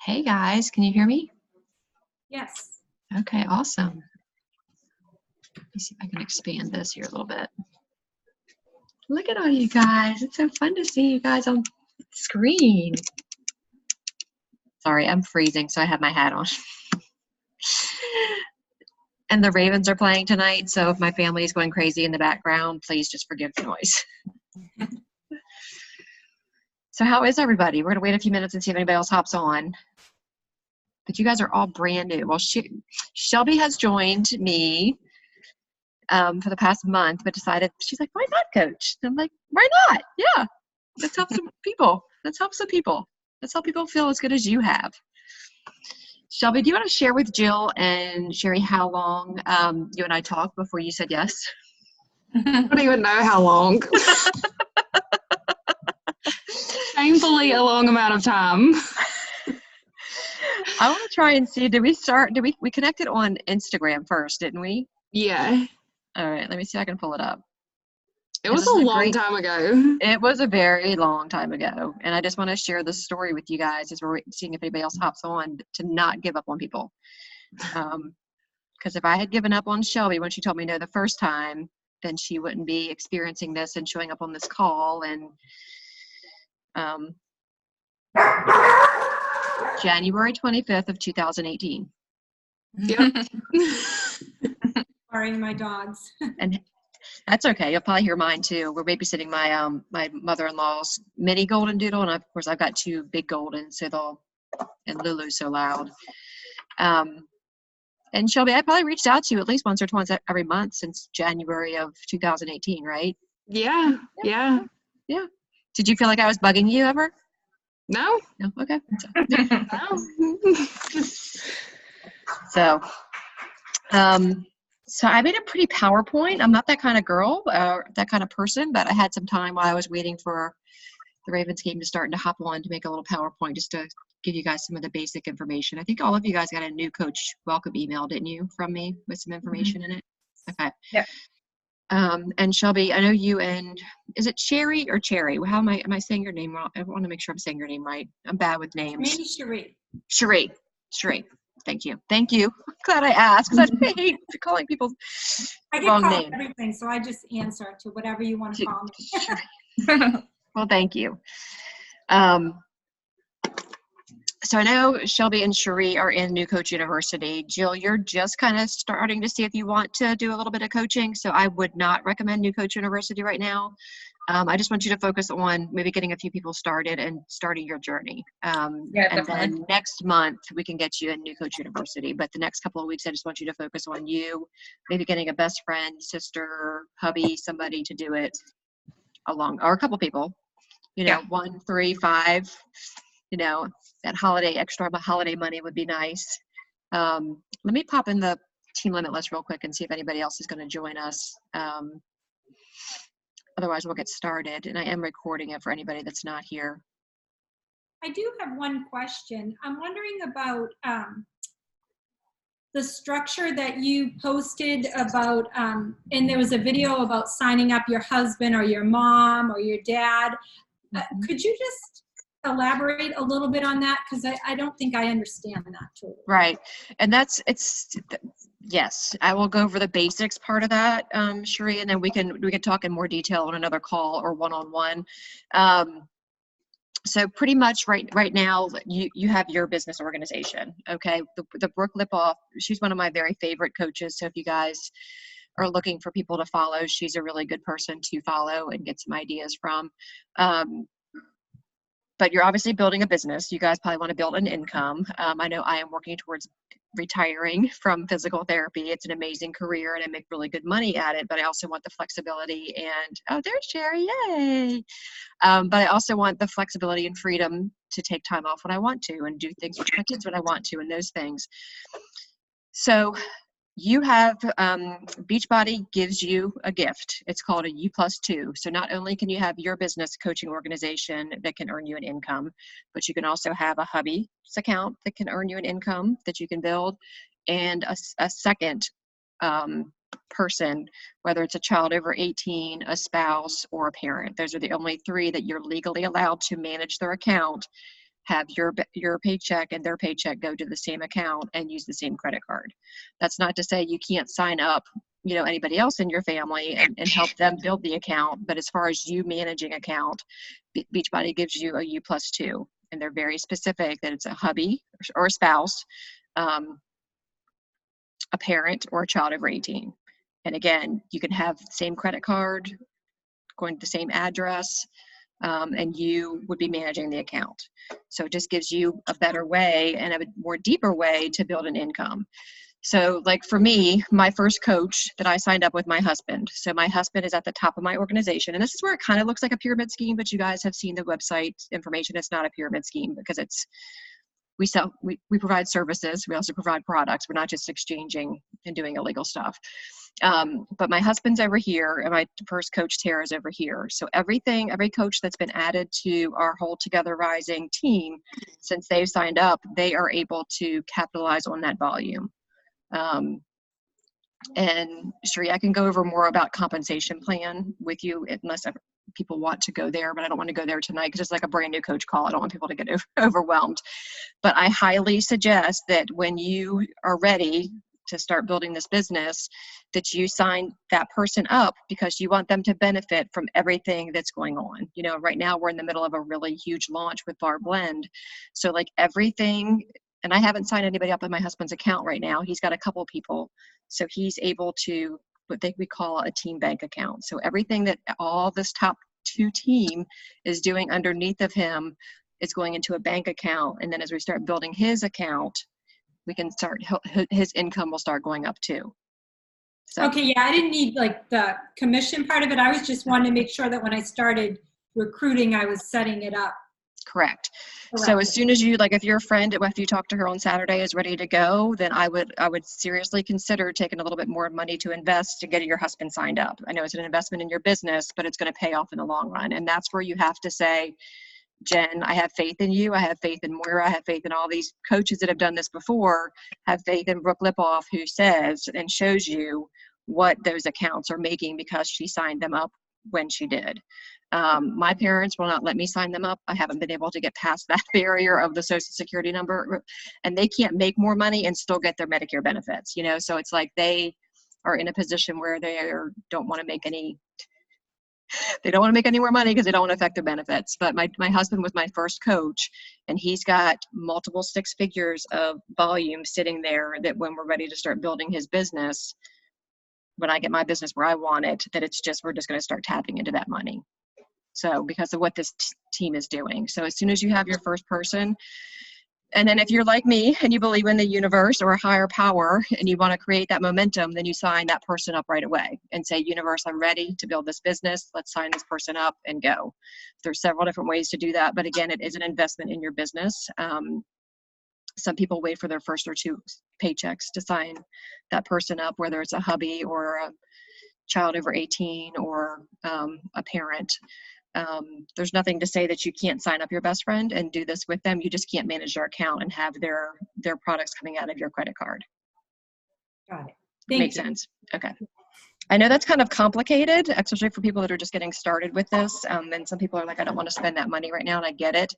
Hey guys, can you hear me? Yes. Okay, awesome. Let me see if I can expand this here a little bit. Look at all you guys. It's so fun to see you guys on screen. Sorry, I'm freezing, so I have my hat on. And the Ravens are playing tonight, so if my family is going crazy in the background, please just forgive the noise. So how is everybody? We're going to wait a few minutes and see if anybody else hops on. But you guys are all brand new. Well, Shelby has joined me for the past month, but decided, she's like, why not, coach? And I'm like, why not? Yeah, let's help some people. Let's help some people. Let's help people feel as good as you have. Shelby, do you want to share with Jill and Sherry how long you and I talked before you said yes? I don't even know how long. Shamefully a long amount of time. I want to try and see, we connected on Instagram first, didn't we? Yeah. All right, let me see if I can pull it up. It was a long time ago. It was a very long time ago. And I just want to share this story with you guys as we're seeing if anybody else hops on to not give up on people. Because if I had given up on Shelby when she told me no the first time, then she wouldn't be experiencing this and showing up on this call. And January 25th of 2018. Yep. Sorry, my dogs. And that's okay. You'll probably hear mine too. We're babysitting my my mother-in-law's mini golden doodle, and of course I've got two big golden, so and Lulu's so loud. And Shelby, I probably reached out to you at least once or twice every month since January of 2018, right? Yeah. Did you feel like I was bugging you ever? No. No. Okay. No. So I made a pretty PowerPoint. I'm not that kind of girl, that kind of person, but I had some time while I was waiting for the Ravens game to start and to hop on to make a little PowerPoint just to give you guys some of the basic information. I think all of you guys got a new coach welcome email, didn't you, from me with some information in it? Okay. Yeah. And Shelby, I know you and, is it Sherry or Cherry? How am I saying your name wrong? I want to make sure I'm saying your name right. I'm bad with names. Maybe Cherie. Cherie. Thank you. I'm glad I asked because I hate calling people I get wrong called name. everything, so I just answer to whatever you want to call me. Well, thank you. So I know Shelby and Cherie are in New Coach University. Jill, you're just kind of starting to see if you want to do a little bit of coaching, so I would not recommend New Coach University right now. I just want you to focus on maybe getting a few people started and starting your journey. And then next month we can get you in New Coach University. But the next couple of weeks, I just want you to focus on you, maybe getting a best friend, sister, hubby, somebody to do it along, or a couple people, 1, 3, 5, that extra holiday money would be nice. Let me pop in the team limit list real quick and see if anybody else is going to join us. Otherwise, we'll get started. And I am recording it for anybody that's not here. I do have one question. I'm wondering about the structure that you posted about, and there was a video about signing up your husband or your mom or your dad. Could you just elaborate a little bit on that? Because I don't think I understand that totally. Right. And yes, I will go over the basics part of that, Cherie, and then we can talk in more detail on another call or one-on-one. So pretty much right now, you have your business organization, okay? The Brooke Lipoff, she's one of my very favorite coaches. So if you guys are looking for people to follow, she's a really good person to follow and get some ideas from. But you're obviously building a business. You guys probably want to build an income. I know I am working towards retiring from physical therapy. It's an amazing career and I make really good money at it, but I also want the flexibility and, oh, there's Sherry, yay. But I also want the flexibility and freedom to take time off when I want to and do things with my kids when I want to and those things. So you have, Beachbody gives you a gift. It's called a U+2. So not only can you have your business coaching organization that can earn you an income, but you can also have a hubby's account that can earn you an income that you can build, and a second person, whether it's a child over 18, a spouse, or a parent. Those are the only three that you're legally allowed to manage their account have your paycheck and their paycheck go to the same account and use the same credit card. That's not to say you can't sign up, anybody else in your family and help them build the account. But as far as you managing account, Beachbody gives you a U+2, and they're very specific that it's a hubby or a spouse, a parent, or a child over 18. And again, you can have the same credit card, going to the same address, and you would be managing the account. So it just gives you a better way and a more deeper way to build an income. So like for me, my first coach that I signed up with my husband. So my husband is at the top of my organization. And this is where it kind of looks like a pyramid scheme, but you guys have seen the website information. It's not a pyramid scheme because we provide services. We also provide products. We're not just exchanging and doing illegal stuff. But my husband's over here and my first coach, Tara's over here. So every coach that's been added to our whole Together Rising team, since they've signed up, they are able to capitalize on that volume. And Sheree, I can go over more about compensation plan with you unless people want to go there, but I don't want to go there tonight because it's like a brand new coach call. I don't want people to get overwhelmed. But I highly suggest that when you are ready to start building this business, that you sign that person up because you want them to benefit from everything that's going on. Right now we're in the middle of a really huge launch with Bar Blend. So like everything, and I haven't signed anybody up in my husband's account right now. He's got a couple people. So he's able to what we call a team bank account. So everything that all this top 2 team is doing underneath of him is going into a bank account. And then as we start building his account, we can start, his income will start going up too. So. Okay, yeah, I didn't need like the commission part of it. I was just wanting to make sure that when I started recruiting, I was setting it up. Correct. So as soon as you, like if your friend, if you talk to her on Saturday is ready to go, then I would seriously consider taking a little bit more money to invest to get your husband signed up. I know it's an investment in your business, but it's going to pay off in the long run. And that's where you have to say, Jen, I have faith in you. I have faith in Moira. I have faith in all these coaches that have done this before. Have faith in Brooke Lipoff, who says and shows you what those accounts are making because she signed them up when she did. My parents will not let me sign them up. I haven't been able to get past that barrier of the Social Security number, and they can't make more money and still get their Medicare benefits, so it's like they are in a position where they don't want to make any more money because they don't want to affect their benefits. But my husband was my first coach, and he's got multiple 6 figures of volume sitting there that when we're ready to start building his business, when I get my business where I want it, that we're just going to start tapping into that money. So because of what this team is doing. So as soon as you have your first person, and then if you're like me and you believe in the universe or a higher power and you want to create that momentum, then you sign that person up right away and say, universe, I'm ready to build this business. Let's sign this person up and go. There's several different ways to do that. But again, it is an investment in your business. Some people wait for their first or 2 paychecks to sign that person up, whether it's a hubby or a child over 18 or a parent. There's nothing to say that you can't sign up your best friend and do this with them. You just can't manage their account and have their products coming out of your credit card. Got it. Makes sense. Okay. I know that's kind of complicated, especially for people that are just getting started with this. And some people are like, I don't want to spend that money right now, and I get it.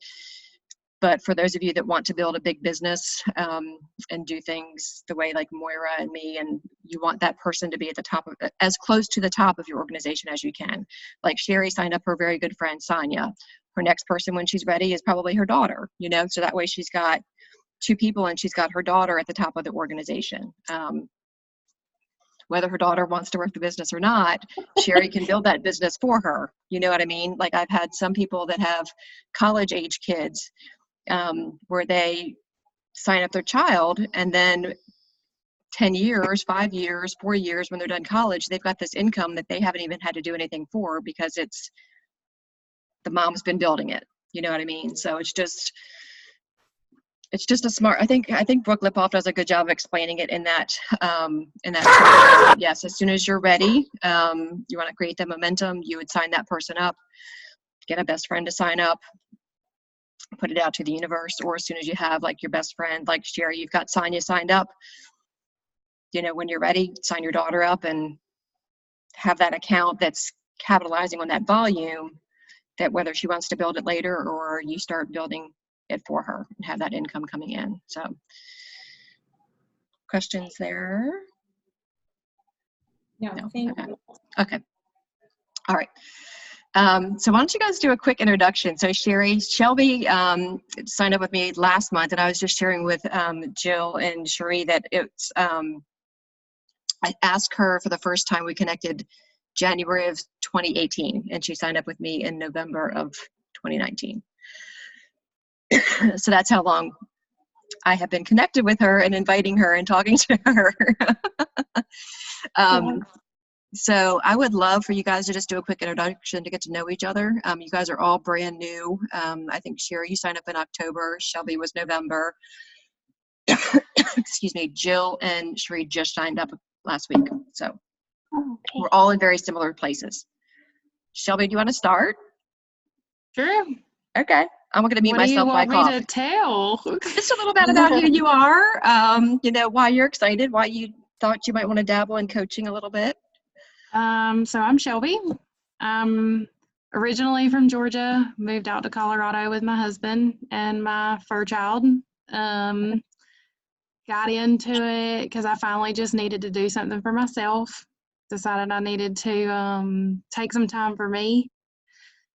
But for those of you that want to build a big business and do things the way like Moira and me, and you want that person to be at the top of, as close to the top of your organization as you can. Like Sherry signed up her very good friend, Sonia. Her next person when she's ready is probably her daughter, so that way she's got 2 people and she's got her daughter at the top of the organization. Whether her daughter wants to work the business or not, Sherry can build that business for her. You know what I mean? Like I've had some people that have college age kids where they sign up their child and then 10 years, 5 years, 4 years, when they're done college, they've got this income that they haven't even had to do anything for because the mom's been building it. You know what I mean? So it's just a smart, I think Brooke Lipoff does a good job of explaining it in that yes, as soon as you're ready, you want to create the momentum, you would sign that person up, get a best friend to sign up, put it out to the universe, or as soon as you have like your best friend, like Sherry, you've got Sonia signed up, when you're ready, sign your daughter up and have that account that's capitalizing on that volume, that whether she wants to build it later or you start building it for her and have that income coming in. So questions there? No, No. thank Okay. you. Okay. All right. So why don't you guys do a quick introduction? So Shelby signed up with me last month, and I was just sharing with Jill and Cherie that it's, I asked her for the first time we connected January of 2018, and she signed up with me in November of 2019. So that's how long I have been connected with her and inviting her and talking to her. So I would love for you guys to just do a quick introduction to get to know each other. You guys are all brand new. I think Sherry, you signed up in October. Shelby was November. Excuse me. Jill and Sheree just signed up last week. So we're all in very similar places. Shelby, do you want to start? Sure. Okay. I'm going to mute myself by What do you want cough. me to tell? Just a little bit about who you are, you know, why you're excited, why you thought you might want to dabble in coaching a little bit. So I'm Shelby. I'm originally from Georgia, moved out to Colorado with my husband and my fur child. Got into it because I finally just needed to do something for myself. Decided I needed to take some time for me,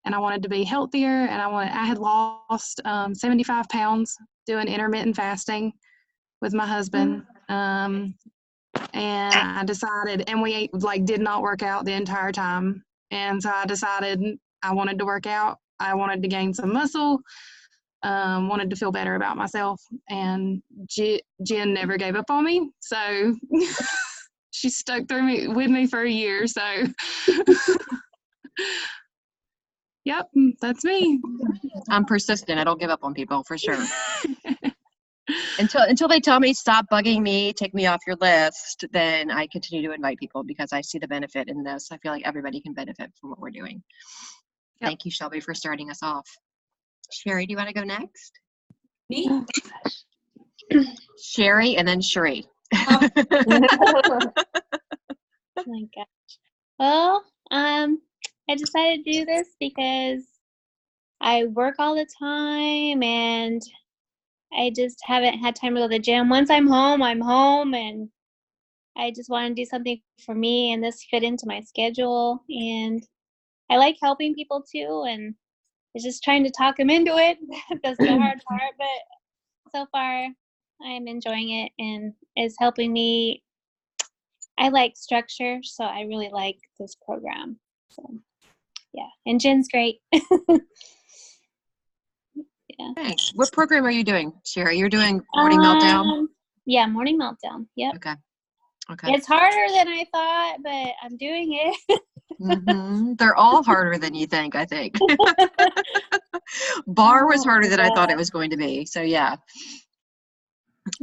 and I wanted to be healthier. And I had lost 75 pounds doing intermittent fasting with my husband. And I decided, and we did not work out the entire time. And so I decided I wanted to work out. I wanted to gain some muscle, wanted to feel better about myself. And Jen never gave up on me. So she stuck with me for a year. So yep, that's me. I'm persistent. I don't give up on people for sure. Until they tell me stop bugging me, take me off your list, then I continue to invite people because I see the benefit in this. I feel like everybody can benefit from what we're doing. Yep. Thank you, Shelby, for starting us off. Sherry, do you want to go next? Me? Sherry and then Sheree. Oh my gosh. Well, I decided to do this because I work all the time and I just haven't had time to go to the gym. Once I'm home, and I just want to do something for me, and this fit into my schedule. And I like helping people too, and it's just trying to talk them into it. That's the hard part, but so far I'm enjoying it, and it's helping me. I like structure, so I really like this program. So yeah, and Jen's great. Yeah. Thanks. What program are you doing, Sherry? You're doing Morning Meltdown? Yeah, Morning Meltdown. Yep. Okay. Okay. It's harder than I thought, but I'm doing it. They're all harder than you think, I think. Bar was harder than I thought it was going to be. So yeah.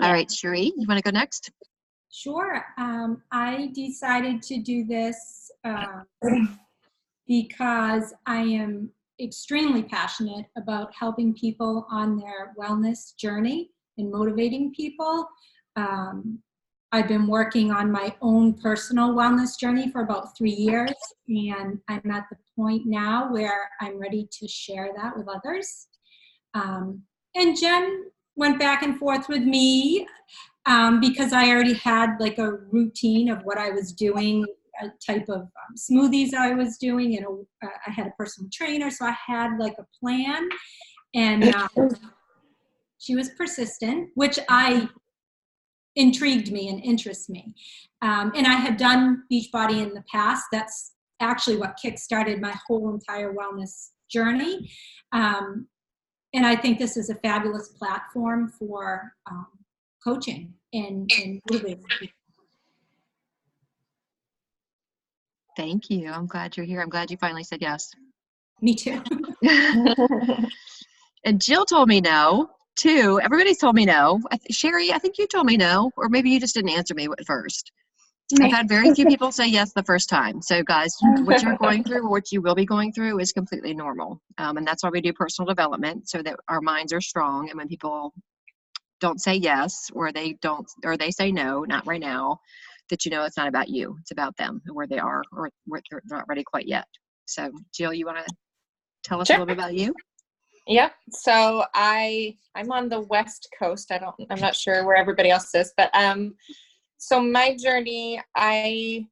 All right, Sheree, you want to go next? Sure. I decided to do this because I am extremely passionate about helping people on their wellness journey and motivating people. I've been working on my own personal wellness journey for about 3 years, and I'm at the point now where I'm ready to share that with others. And Jen went back and forth with me because I already had like a routine of what I was doing, a type of smoothies I was doing, and I had a personal trainer, so I had like a plan. And she was persistent, which intrigued me and interests me. And I had done Beachbody in the past. That's actually what kickstarted my whole entire wellness journey. And I think this is a fabulous platform for coaching and motivating people. Thank you. I'm glad you're here. I'm glad you finally said yes. Me too. And Jill told me no, too. Everybody's told me no. Sherry, I think you told me no, or maybe you just didn't answer me at first. I've had very few people say yes the first time. So guys, what you're going through or what you will be going through is completely normal. And that's why we do personal development, so that our minds are strong. And when people don't say yes, or they say no, not right now, that you know it's not about you. It's about them and where they are, or where they're not ready quite yet. So Jill, you want to tell us a little bit about you? Yep. So I'm on the West Coast. I'm not sure where everybody else is, but so my journey, I'm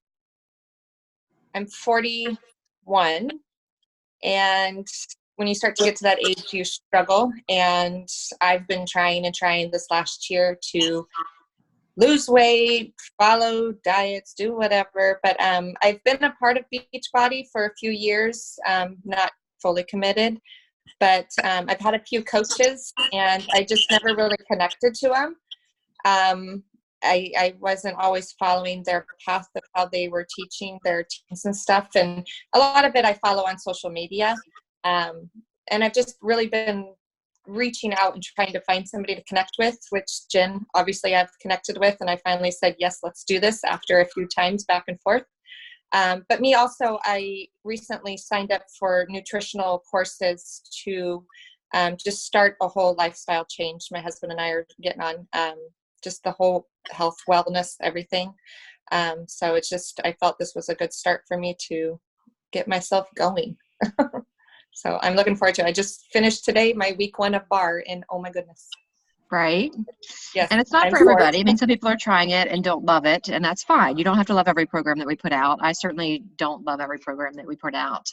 41, and when you start to get to that age, you struggle. And I've been trying this last year to lose weight, follow diets, do whatever. But I've been a part of Beachbody for a few years, not fully committed. But I've had a few coaches, and I just never really connected to them. I wasn't always following their path of how they were teaching their teams and stuff. And a lot of it I follow on social media. And I've just really been reaching out and trying to find somebody to connect with, which Jen, obviously, I've connected with. And I finally said, yes, let's do this after a few times back and forth. But me also, I recently signed up for nutritional courses to just start a whole lifestyle change. My husband and I are getting on just the whole health, wellness, everything. So it's just, I felt this was a good start for me to get myself going. So I'm looking forward to it. I just finished today my week 1 of bar, and oh my goodness. Right. Yes. And it's not for everybody. I mean, some people are trying it and don't love it, and that's fine. You don't have to love every program that we put out. I certainly don't love every program that we put out.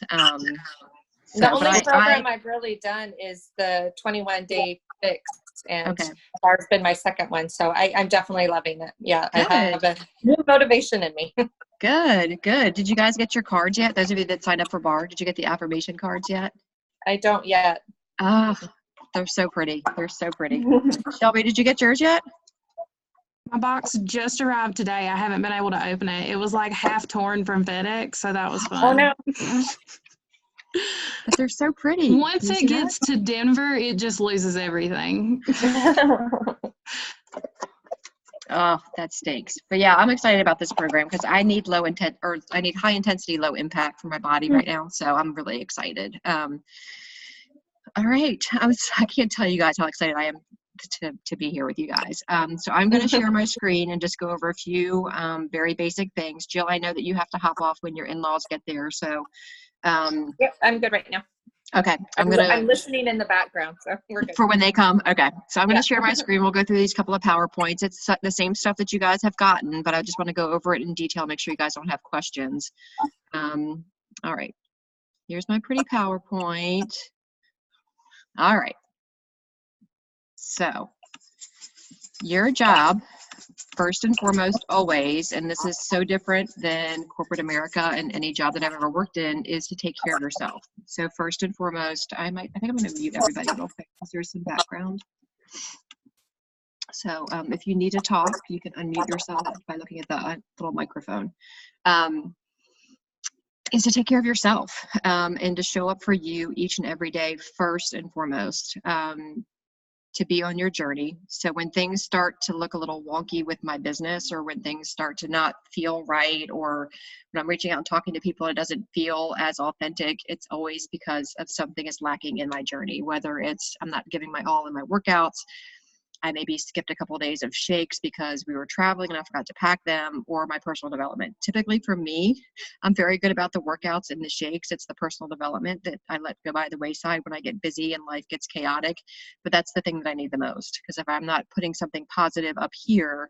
The only program I've really done is the 21-day fix, and bar's been my second one. So I'm definitely loving it. Yeah, good. I have a new motivation in me. Good. Did you guys get your cards yet? Those of you that signed up for bar, did you get the affirmation cards yet? I don't yet. Oh, they're so pretty. Shelby, did you get yours yet? My box just arrived today. I haven't been able to open it. It was like half torn from FedEx, so that was fun. Oh no. But they're so pretty. Once it gets to Denver, it just loses everything. Oh, that stinks. But yeah, I'm excited about this program because I need I need high intensity, low impact for my body right now. So I'm really excited. All right. I can't tell you guys how excited I am to be here with you guys. So I'm going to share my screen and just go over a few very basic things. Jill, I know that you have to hop off when your in-laws get there. So yep, I'm good right now. Okay. I'm listening in the background, so we're good. For when they come. Okay. So I'm going to share my screen. We'll go through these couple of PowerPoints. It's the same stuff that you guys have gotten, but I just want to go over it in detail, make sure you guys don't have questions. All right. Here's my pretty PowerPoint. All right. So your job, first and foremost, always, and this is so different than corporate America and any job that I've ever worked in, is to take care of yourself. So first and foremost, I think I'm going to mute everybody real quick because there's some background. So if you need to talk, you can unmute yourself by looking at the little microphone. Is to take care of yourself and to show up for you each and every day, first and foremost. To be on your journey. So when things start to look a little wonky with my business, or when things start to not feel right, or when I'm reaching out and talking to people, it doesn't feel as authentic, it's always because of something is lacking in my journey. Whether it's I'm not giving my all in my workouts, I maybe skipped a couple of days of shakes because we were traveling and I forgot to pack them, or my personal development. Typically for me, I'm very good about the workouts and the shakes. It's the personal development that I let go by the wayside when I get busy and life gets chaotic. But that's the thing that I need the most, because if I'm not putting something positive up here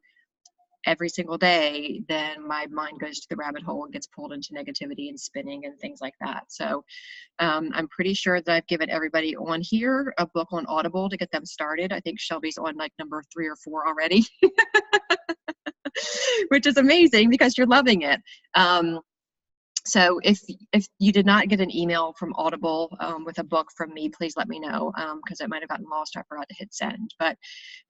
every single day, then my mind goes to the rabbit hole and gets pulled into negativity and spinning and things like that. So I'm pretty sure that I've given everybody on here a book on Audible to get them started. I think Shelby's on like number 3 or 4 already, which is amazing because you're loving it. So if you did not get an email from Audible with a book from me, please let me know, because it might have gotten lost. I forgot to hit send. But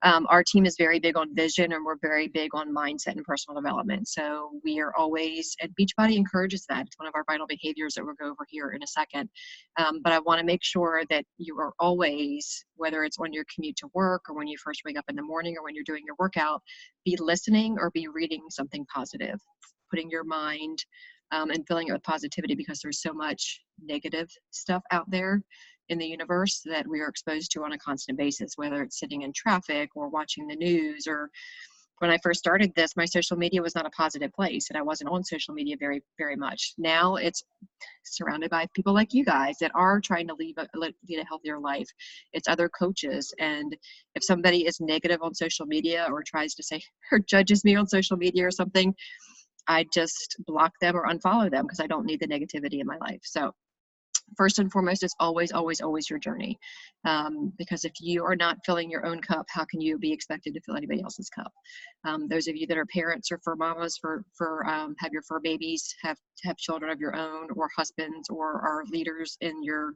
our team is very big on vision, and we're very big on mindset and personal development. So we are always, and Beachbody encourages that. It's one of our vital behaviors that we'll go over here in a second. But I want to make sure that you are always, whether it's on your commute to work or when you first wake up in the morning or when you're doing your workout, be listening or be reading something positive, putting your mind and filling it with positivity, because there's so much negative stuff out there in the universe that we are exposed to on a constant basis, whether it's sitting in traffic or watching the news or when I first started this, my social media was not a positive place, and I wasn't on social media very, very much. Now it's surrounded by people like you guys that are trying to lead a healthier life. It's other coaches. And if somebody is negative on social media or tries to say or judges me on social media or something, I just block them or unfollow them because I don't need the negativity in my life. So first and foremost, it's always, always, always your journey. Because if you are not filling your own cup, how can you be expected to fill anybody else's cup? Those of you that are parents or fur mamas, have your fur babies, have children of your own, or husbands, or are leaders in your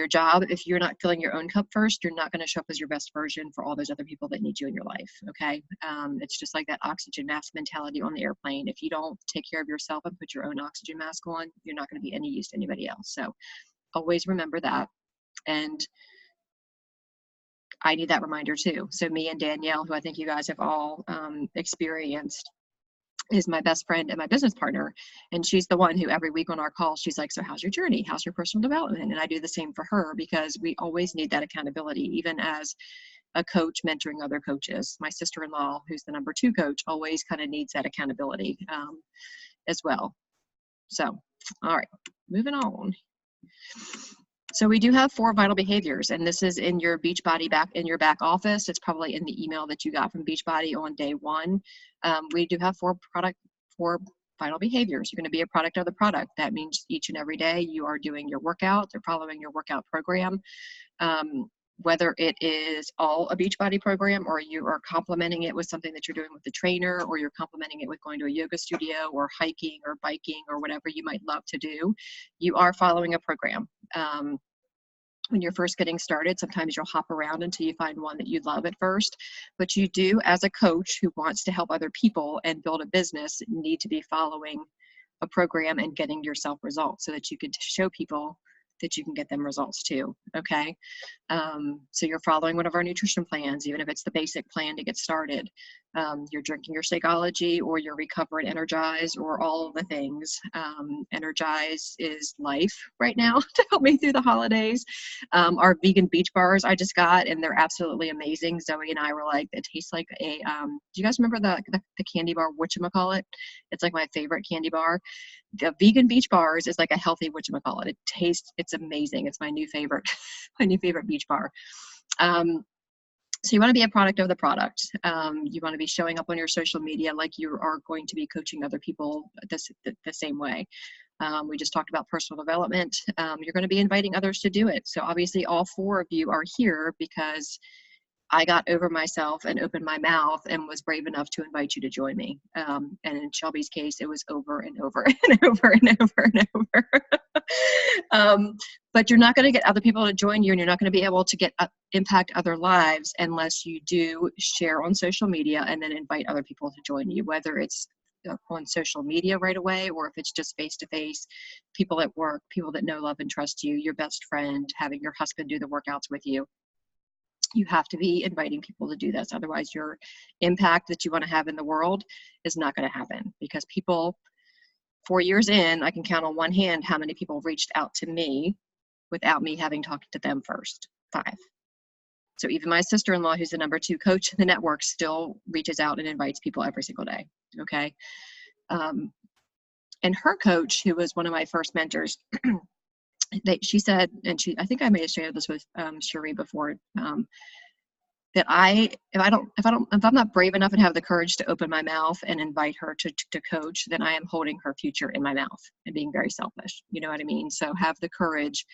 job, if you're not filling your own cup first, you're not going to show up as your best version for all those other people that need you in your life. Okay. It's just like that oxygen mask mentality on the airplane. If you don't take care of yourself and put your own oxygen mask on, you're not going to be any use to anybody else. So always remember that. And I need that reminder too. So me and Danielle, who I think you guys have all experienced, is my best friend and my business partner. And she's the one who every week on our call, she's like, so how's your journey? How's your personal development? And I do the same for her, because we always need that accountability, even as a coach mentoring other coaches. My sister-in-law, who's the number 2 coach, always kind of needs that accountability as well. So, all right, moving on. So we do have 4 vital behaviors, and this is in your Beachbody in your back office. It's probably in the email that you got from Beachbody on day 1. We do have 4 vital behaviors. You're going to be a product of the product. That means each and every day you are doing your workout, they're following your workout program. Whether it is all a Beachbody program, or you are complementing it with something that you're doing with the trainer, or you're complementing it with going to a yoga studio or hiking or biking or whatever you might love to do, you are following a program. When you're first getting started, sometimes you'll hop around until you find one that you love at first, but you do, as a coach who wants to help other people and build a business, need to be following a program and getting yourself results so that you can show people that you can get them results too. Okay. So you're following one of our nutrition plans, even if it's the basic plan to get started. You're drinking your Shakeology, or your Recover and Energize, or all of the things. Energize is life right now to help me through the holidays. Our vegan beach bars I just got, and they're absolutely amazing. Zoe and I were like, it tastes like a, do you guys remember the candy bar, whatchamacallit? It's like my favorite candy bar. The vegan beach bars is like a healthy whatchamacallit. It's amazing. It's my new favorite, my new favorite beach bar. So you want to be a product of the product. You want to be showing up on your social media like you are going to be coaching other people the same way. We just talked about personal development. You're going to be inviting others to do it. So obviously all 4 of you are here because I got over myself and opened my mouth and was brave enough to invite you to join me. And in Shelby's case, it was over and over and over and over and over. But you're not going to get other people to join you, and you're not going to be able to impact other lives unless you do share on social media and then invite other people to join you, whether it's on social media right away, or if it's just face-to-face, people at work, people that know, love, and trust you, your best friend, having your husband do the workouts with you. You have to be inviting people to do this. Otherwise, your impact that you want to have in the world is not going to happen, because people, 4 years in, I can count on one hand how many people reached out to me without me having talked to them first. 5. So even my sister-in-law, who's the number 2 coach in the network, still reaches out and invites people every single day. Okay. And her coach, who was one of my first mentors, she said, and I think I may have shared this with Cherie before, that if I'm not brave enough and have the courage to open my mouth and invite her to coach, then I am holding her future in my mouth and being very selfish. You know what I mean? So have the courage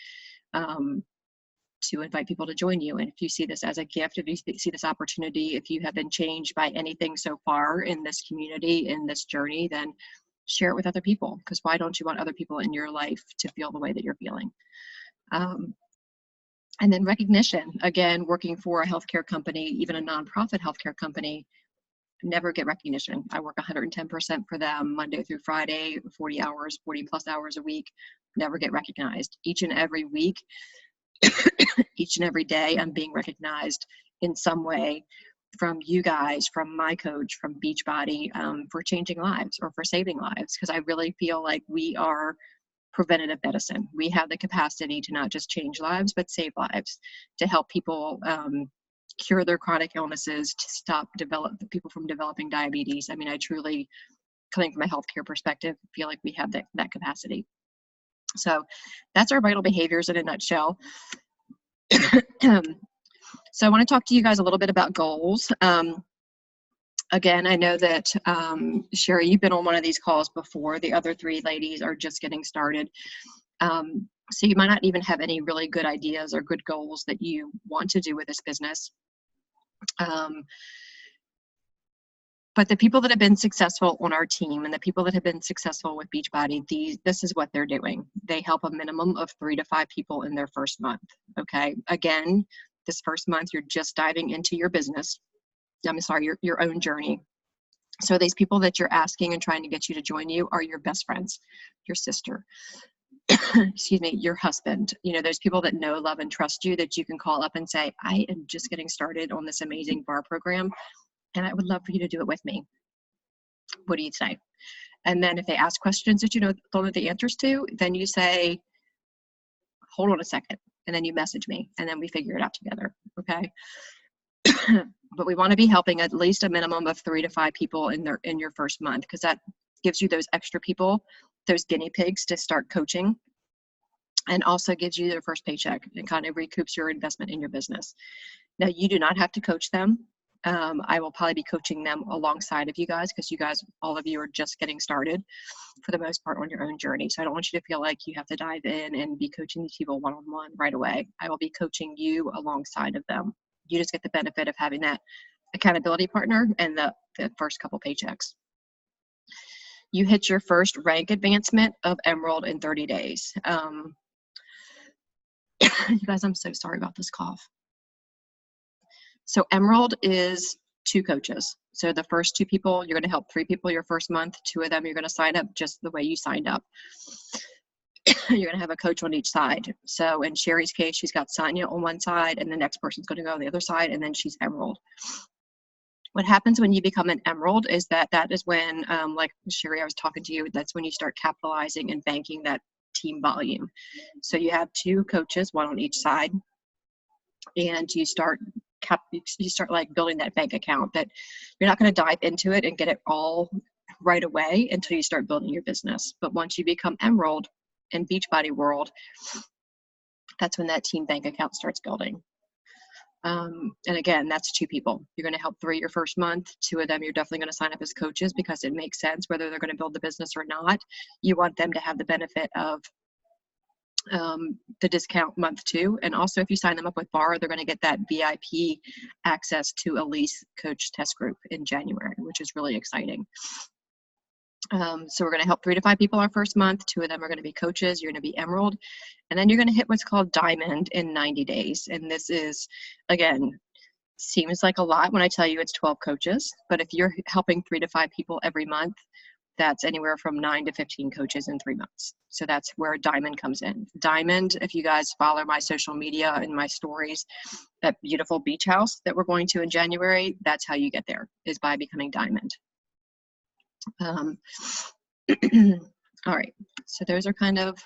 to invite people to join you. And if you see this as a gift, if you see this opportunity, if you have been changed by anything so far in this community, in this journey, then share it with other people, because why don't you want other people in your life to feel the way that you're feeling? And then recognition, again, working for a healthcare company, even a nonprofit healthcare company, never get recognition. I work 110% for them Monday through Friday, 40 plus hours a week, never get recognized. Each and every week, each and every day, I'm being recognized in some way from you guys, from my coach, from Beachbody, for changing lives or for saving lives. Because I really feel like we are preventative medicine. We have the capacity to not just change lives, but save lives, to help people cure their chronic illnesses, to stop the people from developing diabetes. I mean, I truly, coming from a healthcare perspective, feel like we have that capacity. So that's our vital behaviors in a nutshell. So I want to talk to you guys a little bit about goals. Again, I know that Sherry, you've been on one of these calls before. The other three ladies are just getting started. So you might not even have any really good ideas or good goals that you want to do with this business. But the people that have been successful on our team and the people that have been successful with Beachbody, this is what they're doing. They help a minimum of 3 to 5 people in their first month, okay? Again, this first month, you're just diving into your business. I'm sorry, your own journey. So these people that you're asking and trying to get you to join you are your best friends, your sister, excuse me, your husband. You know, those people that know, love, and trust you that you can call up and say, I am just getting started on this amazing bar program, and I would love for you to do it with me. What do you say? And then if they ask questions that you don't know the answers to, then you say, hold on a second. And then you message me, and then we figure it out together, okay? But we want to be helping at least a minimum of 3 to 5 people in your first month, because that gives you those extra people, those guinea pigs to start coaching, and also gives you their first paycheck and kind of recoups your investment in your business. Now, you do not have to coach them. I will probably be coaching them alongside of you guys, because you guys, all of you, are just getting started for the most part on your own journey. So I don't want you to feel like you have to dive in and be coaching these people one-on-one right away. I will be coaching you alongside of them. You just get the benefit of having that accountability partner and the first couple paychecks. You hit your first rank advancement of Emerald in 30 days. You guys, I'm so sorry about this cough. So Emerald is 2 coaches. So the first 2 people, you're going to help 3 people your first month. 2 of them, you're going to sign up just the way you signed up. You're going to have a coach on each side. So in Sherry's case, she's got Sonia on one side, and the next person's going to go on the other side, and then she's Emerald. What happens when you become an Emerald is that is when, like Sherry, I was talking to you, that's when you start capitalizing and banking that team volume. So you have 2 coaches, one on each side, and you start like building that bank account that you're not going to dive into it and get it all right away until you start building your business. But once you become Emerald in Beachbody world, that's when that team bank account starts building. And again, that's 2 people. You're going to help 3 your first month. 2 of them, you're definitely going to sign up as coaches, because it makes sense whether they're going to build the business or not. You want them to have the benefit of the discount month 2. And also, if you sign them up with BAR, they're going to get that VIP access to Elise Coach Test Group in January, which is really exciting. So we're going to help 3 to 5 people our first month. 2 of them are going to be coaches. You're going to be Emerald. And then you're going to hit what's called Diamond in 90 days. And this is, again, seems like a lot when I tell you it's 12 coaches. But if you're helping 3 to 5 people every month, that's anywhere from 9 to 15 coaches in 3 months. So that's where Diamond comes in. Diamond, if you guys follow my social media and my stories, that beautiful beach house that we're going to in January, that's how you get there, is by becoming Diamond. All right, so those are kind of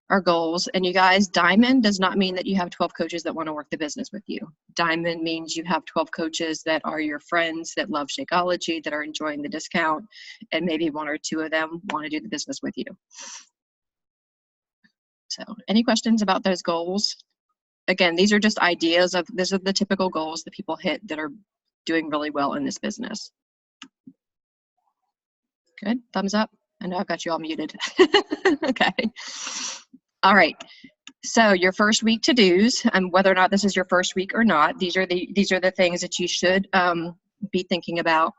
our goals. And you guys, Diamond does not mean that you have 12 coaches that want to work the business with you. Diamond means you have 12 coaches that are your friends, that love Shakeology, that are enjoying the discount, and maybe 1 or 2 of them want to do the business with you. So any questions about those goals? Again, these are just ideas of, these are the typical goals that people hit that are doing really well in this business. Good, thumbs up. I know I've got you all muted. Okay. All right. So your first week to-dos, and whether or not this is your first week or not, these are the things that you should be thinking about.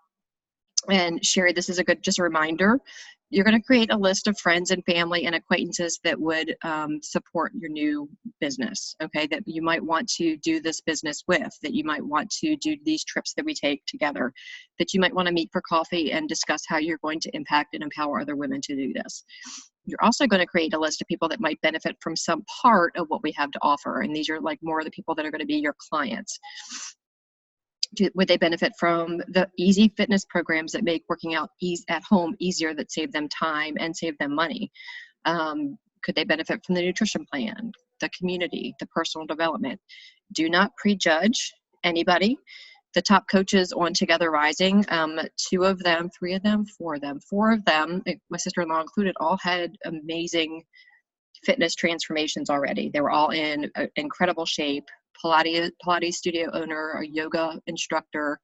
And Sherry, this is just a reminder. You're going to create a list of friends and family and acquaintances that would support your new business, okay, that you might want to do this business with, that you might want to do these trips that we take together, that you might want to meet for coffee and discuss how you're going to impact and empower other women to do this. You're also going to create a list of people that might benefit from some part of what we have to offer, and these are like more of the people that are going to be your clients. Would they benefit from the easy fitness programs that make working out at home easier, that save them time and save them money? Could they benefit from the nutrition plan, the community, the personal development? Do not prejudge anybody. The top coaches on Together Rising, 2 of them, 3 of them, 4 of them, 4 of them, my sister-in-law included, all had amazing fitness transformations already. They were all in incredible shape. Pilates studio owner, a yoga instructor,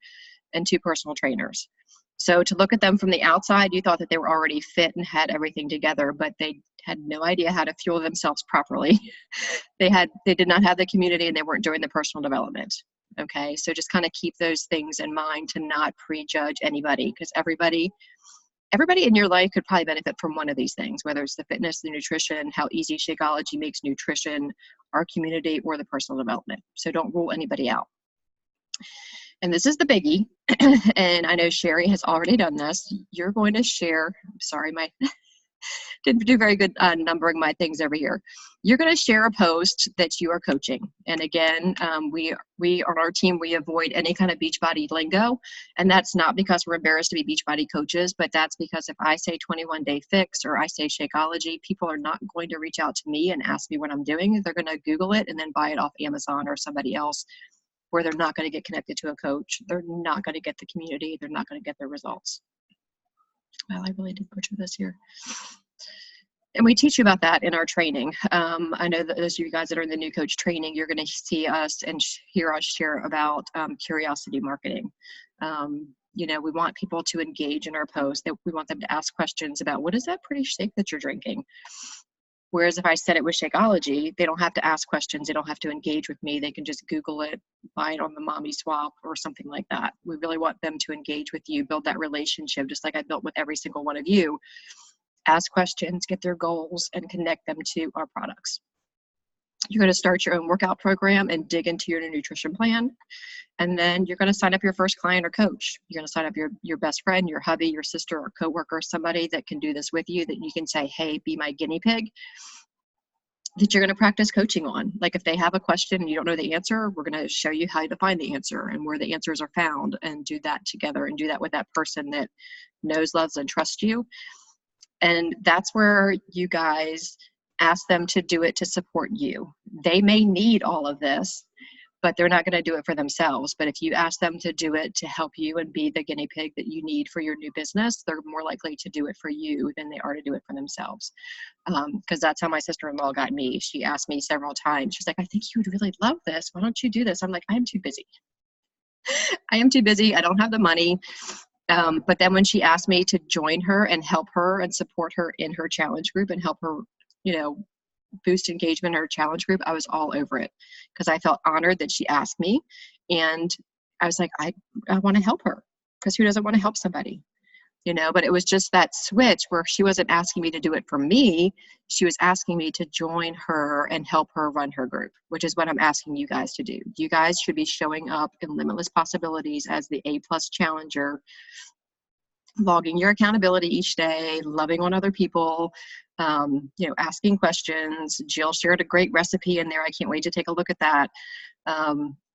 and 2 personal trainers. So to look at them from the outside, you thought that they were already fit and had everything together, but they had no idea how to fuel themselves properly. They did not have the community, and they weren't doing the personal development. Okay, so just kind of keep those things in mind to not prejudge anybody, because everybody in your life could probably benefit from one of these things, whether it's the fitness, the nutrition, how easy Shakeology makes nutrition, our community, or the personal development. So don't rule anybody out. And this is the biggie, and I know Sherry has already done this. You're going to share, sorry, my didn't do very good numbering my things over here. You're going to share a post that you are coaching. And again, we on our team, we avoid any kind of Beachbody lingo. And that's not because we're embarrassed to be Beachbody coaches, but that's because if I say 21-day fix or I say Shakeology, people are not going to reach out to me and ask me what I'm doing. They're going to Google it and then buy it off Amazon or somebody else, where they're not going to get connected to a coach. They're not going to get the community. They're not going to get their results. Well, I really did butcher this here. And we teach you about that in our training. I know that those of you guys that are in the new coach training, you're going to see us and hear us share about curiosity marketing. You know, we want people to engage in our posts. That we want them to ask questions about, what is that pretty shake that you're drinking? Whereas if I said it was Shakeology, they don't have to ask questions. They don't have to engage with me. They can just Google it, buy it on the Mommy Swap or something like that. We really want them to engage with you, build that relationship, just like I built with every single one of you. Ask questions, get their goals, and connect them to our products. You're going to start your own workout program and dig into your nutrition plan. And then you're going to sign up your first client or coach. You're going to sign up your best friend, your hubby, your sister, or coworker, somebody that can do this with you, that you can say, hey, be my guinea pig, that you're going to practice coaching on. Like if they have a question and you don't know the answer, we're going to show you how to find the answer and where the answers are found, and do that together and do that with that person that knows, loves, and trusts you. And that's where you guys ask them to do it to support you. They may need all of this, but they're not going to do it for themselves. But if you ask them to do it to help you and be the guinea pig that you need for your new business, they're more likely to do it for you than they are to do it for themselves. Because that's how my sister-in-law got me. She asked me several times. She's like, I think you would really love this. Why don't you do this? I'm like, I am too busy. I am too busy. I don't have the money. But then when she asked me to join her and help her and support her in her challenge group and help her, you know, boost engagement in her challenge group, I was all over it, because I felt honored that she asked me. And I was like, I want to help her, because who doesn't want to help somebody, you know? But it was just that switch where she wasn't asking me to do it for me. She was asking me to join her and help her run her group, which is what I'm asking you guys to do. You guys should be showing up in Limitless Possibilities as the A+ challenger, logging your accountability each day, loving on other people, you know, asking questions. Jill shared a great recipe in there. I can't wait to take a look at that.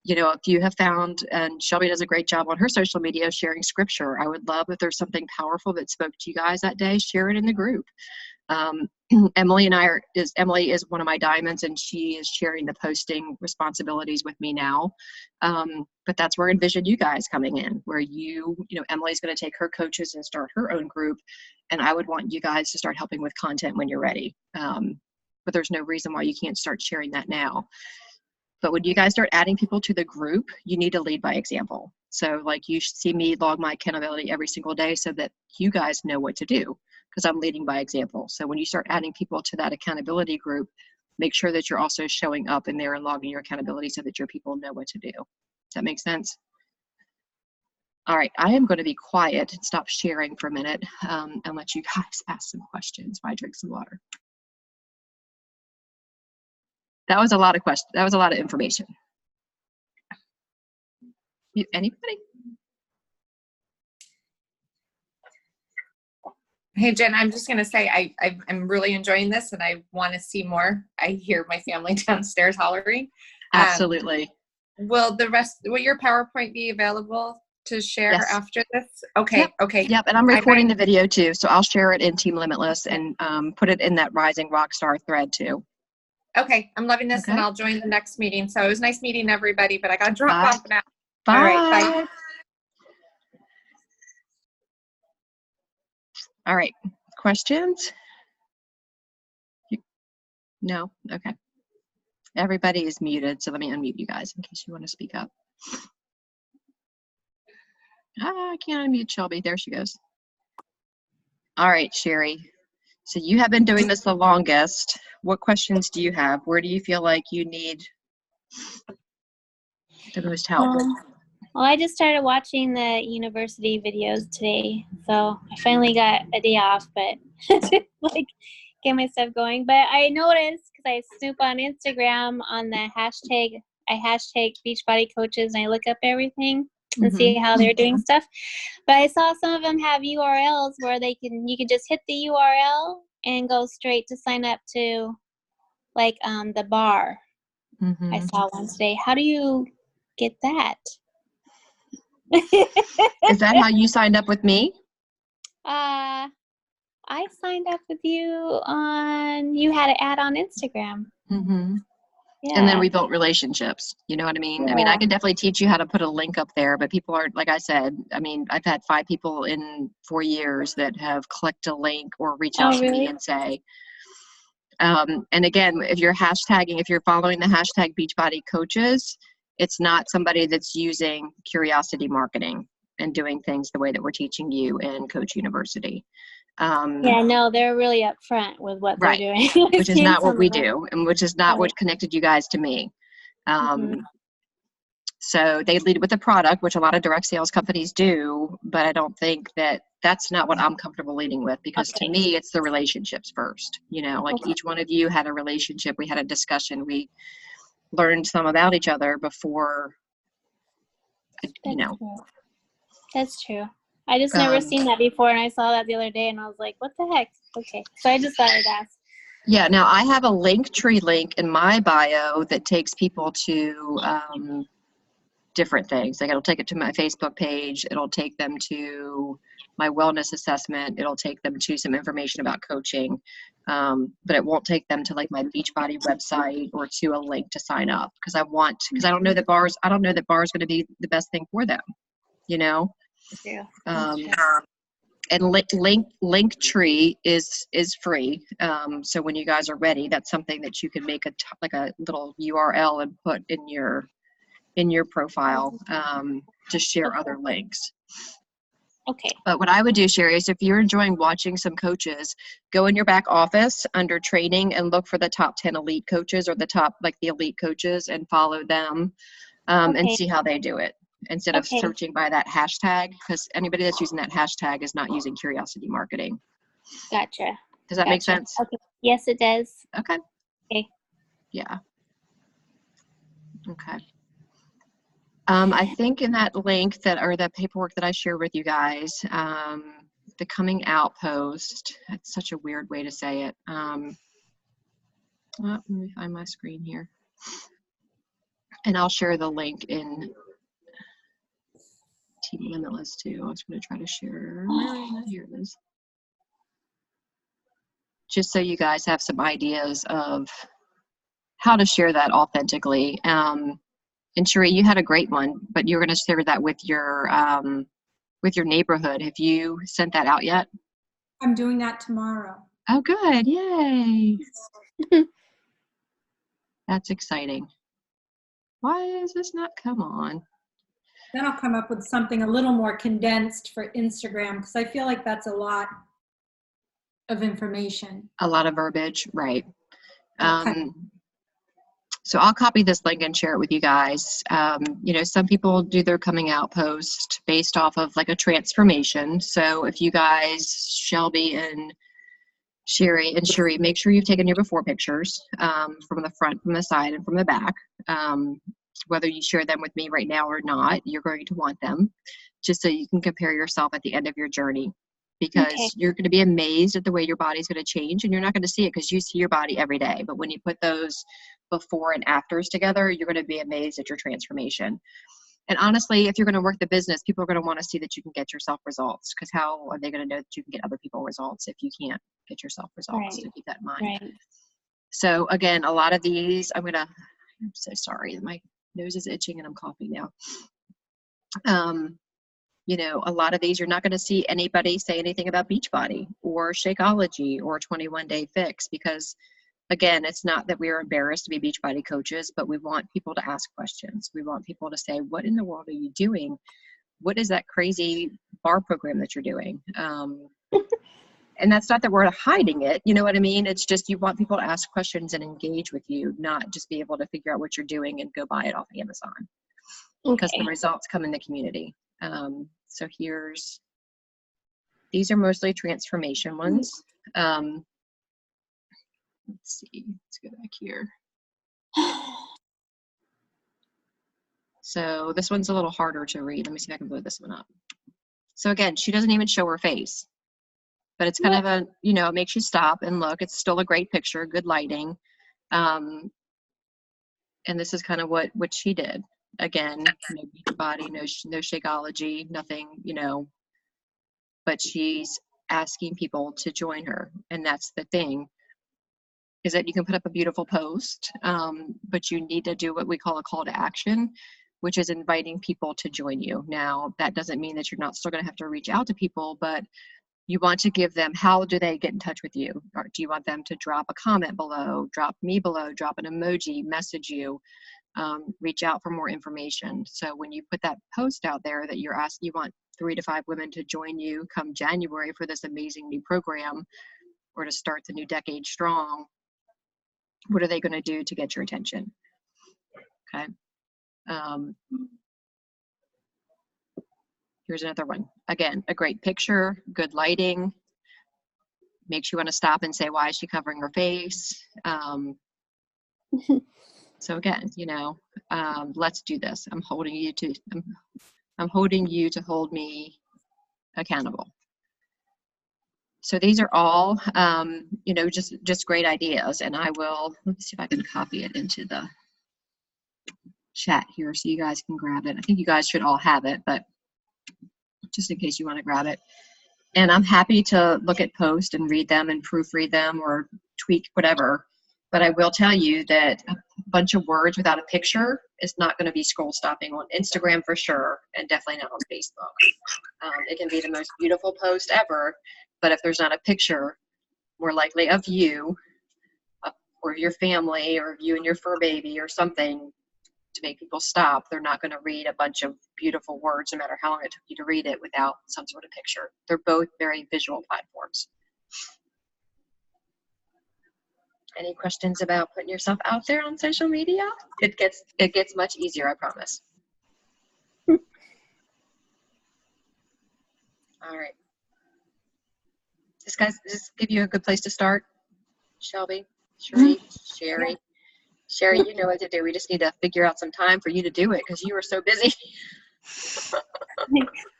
You know, if you have found, and Shelby does a great job on her social media sharing scripture, I would love if there's something powerful that spoke to you guys that day, share it in the group. Emily is one of my diamonds, and she is sharing the posting responsibilities with me now. But that's where I envision you guys coming in, where you know, Emily's going to take her coaches and start her own group. And I would want you guys to start helping with content when you're ready. But there's no reason why you can't start sharing that now. But when you guys start adding people to the group, you need to lead by example. So like, you should see me log my accountability every single day so that you guys know what to do, because I'm leading by example. So when you start adding people to that accountability group, make sure that you're also showing up in there and logging your accountability so that your people know what to do. Does that make sense? All right, I am going to be quiet and stop sharing for a minute and let you guys ask some questions while I drink some water. That was a lot of questions. That was a lot of information. Anybody? Hey, Jen, I'm just going to say I'm really enjoying this, and I want to see more. I hear my family downstairs hollering. Absolutely. Will your PowerPoint be available to share after this? Okay. Yep. Okay. Yep. And I'm recording the video too. So I'll share it in Team Limitless and put it in that Rising Rockstar thread too. Okay, I'm loving this, and Okay. I'll join the next meeting. So it was nice meeting everybody, but I got to drop Bye. off now. Bye. All right, bye. All right. Questions? No? Okay. Everybody is muted, so let me unmute you guys in case you want to speak up. I can't unmute Shelby. There she goes. All right, Sherry. So you have been doing this the longest. What questions do you have? Where do you feel like you need the most help? Well, I just started watching the university videos today, so I finally got a day off, but like get my stuff going. But I noticed because I snoop on Instagram on the hashtag, I hashtag Beachbody coaches, and I look up everything and see how they're doing stuff. But I saw some of them have URLs where you can just hit the URL and go straight to sign up to like the bar. I saw one today. How do you get that? Is that how you signed up with me? I signed up with you you had an ad on Instagram. Yeah. And then we built relationships. You know what I mean? I mean, I can definitely teach you how to put a link up there, but people are, like I said, I mean, I've had 5 people in 4 years that have clicked a link or reach out to me and say, and again, if you're following the hashtag Beachbody Coaches, it's not somebody that's using curiosity marketing and doing things the way that we're teaching you in Coach University. Yeah, no, they're really upfront with what they're doing. Which is not what we do, and which is not what connected you guys to me. So they lead with a product, which a lot of direct sales companies do, but I don't think that's not what I'm comfortable leading with, because to me, it's the relationships first. You know, like each one of you had a relationship. We had a discussion. We learned some about each other before, you know. That's true. I just never seen that before, and I saw that the other day, and I was like, what the heck? Okay. So I just thought I'd ask. Yeah, now I have a Linktree link in my bio that takes people to different things. Like it'll take it to my Facebook page. It'll take them to my wellness assessment. It'll take them to some information about coaching. But it won't take them to like my Beachbody website or to a link to sign up, because I don't know that bar's going to be the best thing for them, you know? Yeah. And Linktree is free. So when you guys are ready, that's something that you can make like a little URL and put in your profile to share other links. Okay. But what I would do, Sherry, is if you're enjoying watching some coaches, go in your back office under training and look for the top 10 elite coaches, or the elite coaches, and follow them and see how they do it, instead of searching by that hashtag, because anybody that's using that hashtag is not using curiosity marketing. Gotcha. Does that make sense? Okay. Yes, it does. Okay. Okay. Yeah. Okay. I think in that link or the paperwork that I shared with you guys, the coming out post, that's such a weird way to say it. Let me find my screen here. And I'll share the link in Team Limitless too. I was going to try to share. Here it is. Just so you guys have some ideas of how to share that authentically. And Sheree, you had a great one, but you're going to share that with your neighborhood. Have you sent that out yet? I'm doing that tomorrow. Oh, good. Yay. That's exciting. Why is this not come on? Then I'll come up with something a little more condensed for Instagram, because I feel like that's a lot of information. A lot of verbiage, right. Okay. So I'll copy this link and share it with you guys. You know, some people do their coming out post based off of like a transformation. So if you guys, Shelby and Sherry, make sure you've taken your before pictures from the front, from the side, and from the back. Whether you share them with me right now or not, you're going to want them, just so you can compare yourself at the end of your journey. Because you're going to be amazed at the way your body's going to change, and you're not going to see it because you see your body every day. But when you put those before and afters together, you're going to be amazed at your transformation. And honestly, if you're going to work the business, people are going to want to see that you can get yourself results, because how are they going to know that you can get other people results if you can't get yourself results? So keep that in mind. So again, a lot of these, I'm so sorry, my nose is itching and I'm coughing now. You know, a lot of these, you're not going to see anybody say anything about Beachbody or Shakeology or 21 Day Fix, because again, it's not that we're embarrassed to be Beachbody coaches, but we want people to ask questions. We want people to say, what in the world are you doing? What is that crazy bar program that you're doing? And that's not that we're hiding it, you know what I mean? It's just you want people to ask questions and engage with you, not just be able to figure out what you're doing and go buy it off Amazon. Because the results come in the community. So these are mostly transformation ones. Let's see, let's go back here. So this one's a little harder to read. Let me see if I can blow this one up. So again, she doesn't even show her face, but it's kind of a, you know, it makes you stop and look. It's still a great picture, good lighting. And this is kind of what she did. Again, no Beachbody, no Shakeology, nothing, you know, but she's asking people to join her. And that's the thing, is that you can put up a beautiful post, but you need to do what we call a call to action, which is inviting people to join you. Now, that doesn't mean that you're not still going to have to reach out to people, but you want to give them, how do they get in touch with you? Or do you want them to drop a comment below, drop me below, drop an emoji, message you, reach out for more information? So when you put that post out there that you're asking, you want 3 to 5 women to join you come January for this amazing new program, or to start the new decade strong, what are they going to do to get your attention? Okay. Here's another one. Again, a great picture, good lighting, makes you want to stop and say, why is she covering her face? So again, you know, let's do this. I'm holding you to hold me accountable. So these are all, you know, just great ideas. And I will, let's see if I can copy it into the chat here so you guys can grab it. I think you guys should all have it, but just in case you want to grab it. And I'm happy to look at posts and read them and proofread them or tweak whatever. But I will tell you that a bunch of words without a picture is not going to be scroll stopping on Instagram for sure, and definitely not on Facebook. It can be the most beautiful post ever, but if there's not a picture, more likely of you or of your family or of you and your fur baby or something to make people stop, they're not going to read a bunch of beautiful words, no matter how long it took you to read it, without some sort of picture. They're both very visual platforms. Any questions about putting yourself out there on social media? It gets much easier, I promise. All right. Does this give you a good place to start? Shelby, Sheree, Sherry. Sherry, you know what to do. We just need to figure out some time for you to do it because you are so busy.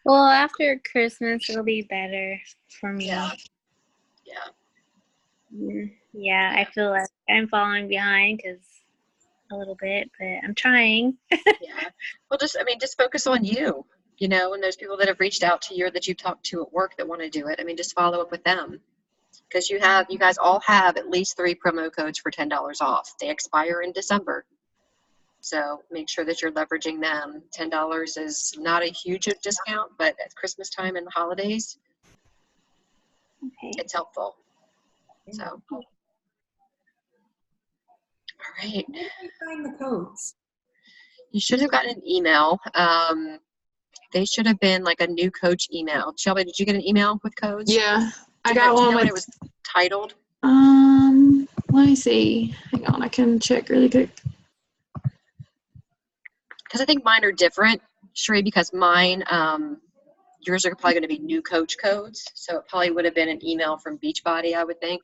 Well, after Christmas, it'll be better for me. Yeah. Yeah, I feel like I'm falling behind a little bit, but I'm trying. Yeah. Well, just focus on you, you know, and those people that have reached out to you or that you've talked to at work that want to do it. I mean, just follow up with them. Because you guys all have at least 3 promo codes for $10 off. They expire in December. So make sure that you're leveraging them. $10 is not a huge discount, but at Christmas time and the holidays, it's helpful. So, all right. Where do you find the codes? You should have gotten an email. They should have been like a new coach email. Shelby, did you get an email with codes? Yeah, I got one with. with. It was titled. Let me see. Hang on, I can check really quick. Because I think mine are different, Sheree, because mine, yours are probably going to be new coach codes. So it probably would have been an email from Beachbody, I would think.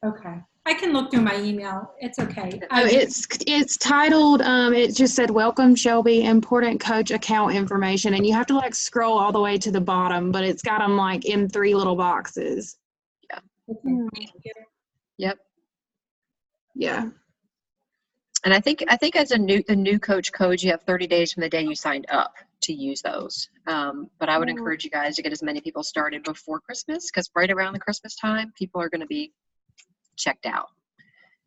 Okay. I can look through my email. It's okay. Oh, it's titled, it just said, welcome Shelby, important coach account information. And you have to like scroll all the way to the bottom, but it's got them like in 3 little boxes. Yeah. Okay. Yep. Yeah. And I think as the new coach codes, you have 30 days from the day you signed up to use those. But I would encourage you guys to get as many people started before Christmas, because right around the Christmas time, people are going to be checked out.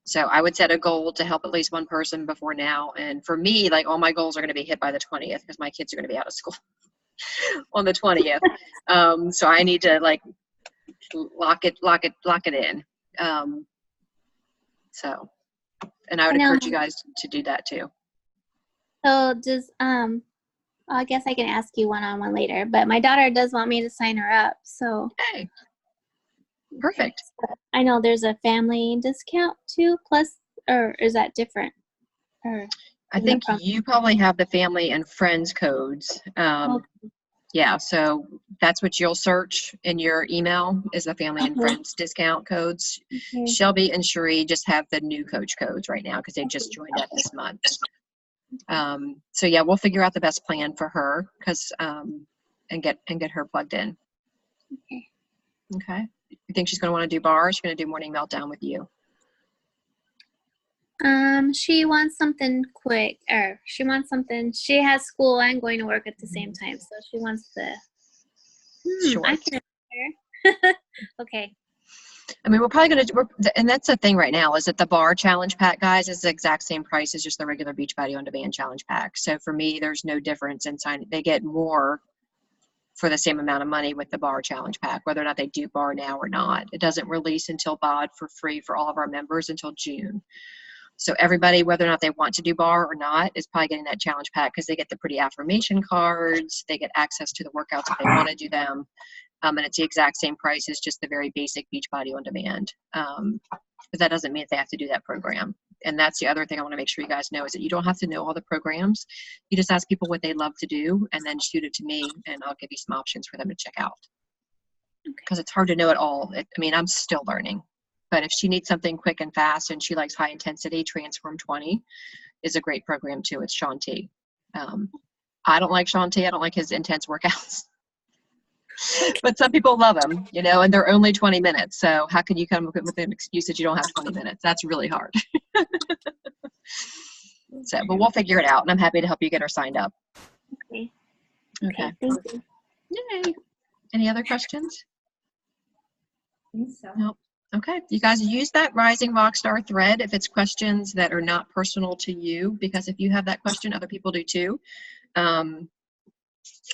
So I would set a goal to help at least one person before now. And for me, like all my goals are going to be hit by the 20th because my kids are going to be out of school on the 20th. So I need to like lock it in. So, and I would encourage you guys to do that too. So does I guess I can ask you one-on-one later, but my daughter does want me to sign her up. So Hey, perfect. I know there's a family discount too, plus, or is that different? Or I think you probably have the family and friends codes. Yeah, so that's what you'll search in your email is the family and friends discount codes. Okay. Shelby and Cherie just have the new coach codes right now because they just joined up this month. So yeah, we'll figure out the best plan for her because and get her plugged in. Okay. Okay. You think she's going to want to do bar? Or she's going to do morning meltdown with you? She wants something quick, or she wants something. She has school and going to work at the same time, so she wants the. Sure. I can her. Okay. I mean, we're probably going to, and that's the thing right now is that the bar challenge pack, guys, is the exact same price as just the regular Beachbody On Demand challenge pack. So for me, there's no difference in signing. They get more for the same amount of money with the bar challenge pack, whether or not they do bar now or not. It doesn't release until BOD for free for all of our members until June. So everybody, whether or not they want to do bar or not, is probably getting that challenge pack because they get the pretty affirmation cards. They get access to the workouts if they want to do them. And it's the exact same price as just the very basic Beachbody On Demand. But that doesn't mean that they have to do that program. And that's the other thing I want to make sure you guys know is that you don't have to know all the programs. You just ask people what they love to do and then shoot it to me and I'll give you some options for them to check out. Because it's hard to know it all. I mean, I'm still learning. But if she needs something quick and fast and she likes high intensity, Transform 20 is a great program too. It's Shaun T. I don't like Shaun T. I don't like his intense workouts. But some people love them, you know, and they're only 20 minutes. So how can you come up with an excuse that you don't have 20 minutes? That's really hard. So, but we'll figure it out. And I'm happy to help you get her signed up. Okay. Okay. Thank you. Yay. Any other questions? I think so. Nope. Okay. You guys use that Rising Rockstar thread if it's questions that are not personal to you, because if you have that question, other people do too.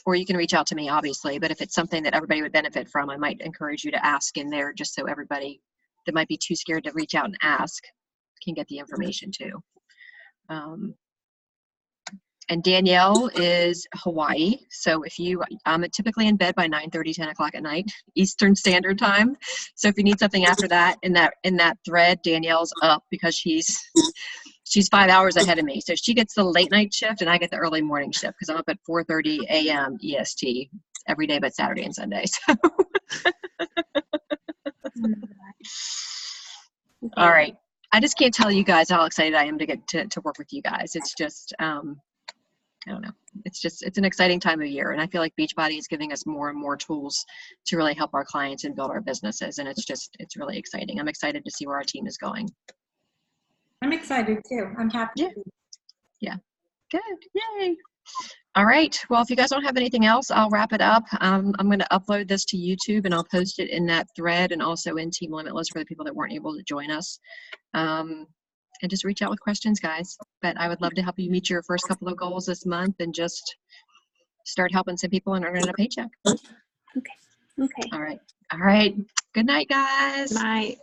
Or you can reach out to me, obviously, but if it's something that everybody would benefit from, I might encourage you to ask in there just so everybody that might be too scared to reach out and ask can get the information too. And Danielle is Hawaii. So if I'm typically in bed by 9:30, 10 o'clock at night, Eastern Standard Time. So if you need something after that, in that thread, Danielle's up because she's 5 hours ahead of me. So she gets the late night shift and I get the early morning shift because I'm up at 4:30 a.m. EST every day but Saturday and Sunday. So. All right. I just can't tell you guys how excited I am to get to work with you guys. It's just, I don't know. It's an exciting time of year. And I feel like Beachbody is giving us more and more tools to really help our clients and build our businesses. And it's really exciting. I'm excited to see where our team is going. I'm excited too. I'm happy. Yeah. Yeah. Good. Yay. All right. Well, if you guys don't have anything else, I'll wrap it up. I'm going to upload this to YouTube and I'll post it in that thread and also in Team Limitless for the people that weren't able to join us. And just reach out with questions, guys. But I would love to help you meet your first couple of goals this month and just start helping some people and earning a paycheck. Okay. All right. All right. Good night, guys. Night.